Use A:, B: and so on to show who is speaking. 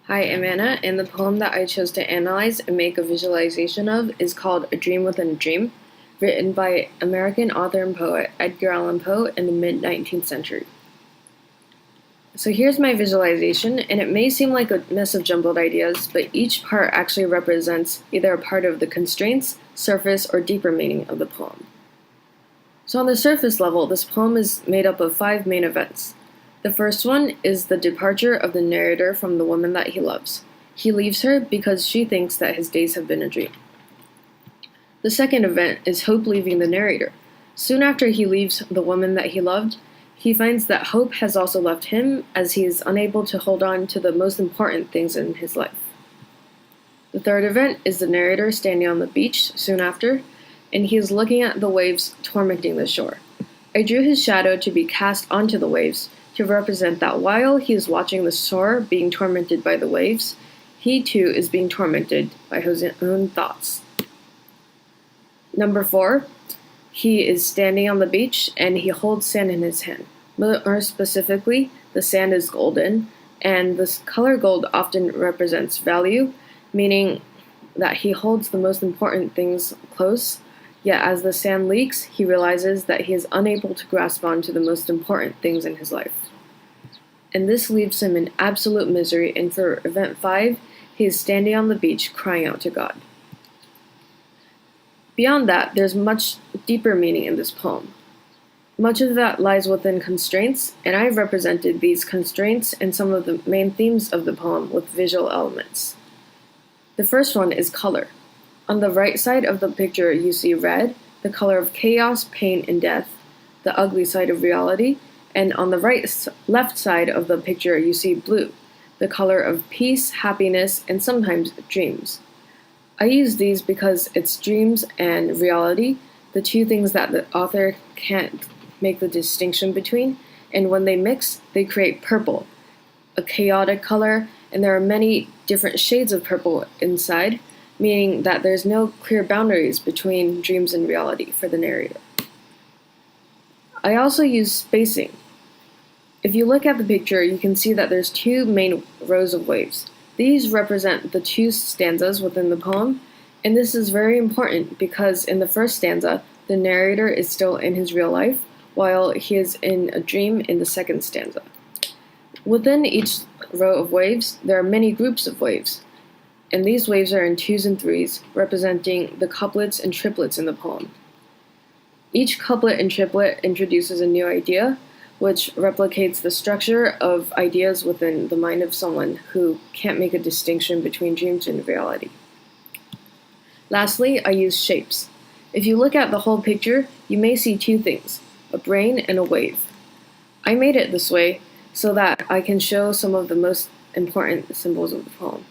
A: Hi, I'm Anna, and the poem that I chose to analyze and make a visualization of is called A Dream Within a Dream, written by American author and poet Edgar Allan Poe in the mid-19th century. So here's my visualization, and it may seem like a mess of jumbled ideas, but each part actually represents either a part of the constraints, surface, or deeper meaning of the poem. So on the surface level, this poem is made up of 5 main events. The first one is the departure of the narrator from the woman that he loves. He leaves her because she thinks that his days have been a dream. The second event is Hope leaving the narrator. Soon after he leaves the woman that he loved, he finds that Hope has also left him as he is unable to hold on to the most important things in his life. The third event is the narrator standing on the beach soon after, and he is looking at the waves tormenting the shore. I drew his shadow to be cast onto the waves to represent that while he is watching the shore being tormented by the waves, he too is being tormented by his own thoughts. Number 4, he is standing on the beach and he holds sand in his hand. More specifically, the sand is golden, and this color gold often represents value, meaning that he holds the most important things close. Yet as the sand leaks, he realizes that he is unable to grasp onto the most important things in his life. And this leaves him in absolute misery, and for event 5, he is standing on the beach crying out to God. Beyond that, there's much deeper meaning in this poem. Much of that lies within constraints, and I've represented these constraints and some of the main themes of the poem with visual elements. The first one is color. On the right side of the picture, you see red, the color of chaos, pain, and death, the ugly side of reality, and on the left side of the picture, you see blue, the color of peace, happiness, and sometimes dreams. I use these because it's dreams and reality, the two things that the author can't make the distinction between, and when they mix, they create purple, a chaotic color, and there are many different shades of purple inside, meaning that there's no clear boundaries between dreams and reality for the narrator. I also use spacing. If you look at the picture, you can see that there's 2 main rows of waves. These represent the 2 stanzas within the poem, and this is very important because in the first stanza, the narrator is still in his real life, while he is in a dream in the second stanza. Within each row of waves, there are many groups of waves, and these waves are in 2s and 3s, representing the couplets and triplets in the poem. Each couplet and triplet introduces a new idea, which replicates the structure of ideas within the mind of someone who can't make a distinction between dreams and reality. Lastly, I use shapes. If you look at the whole picture, you may see 2 things, a brain and a wave. I made it this way so that I can show some of the most important symbols of the poem.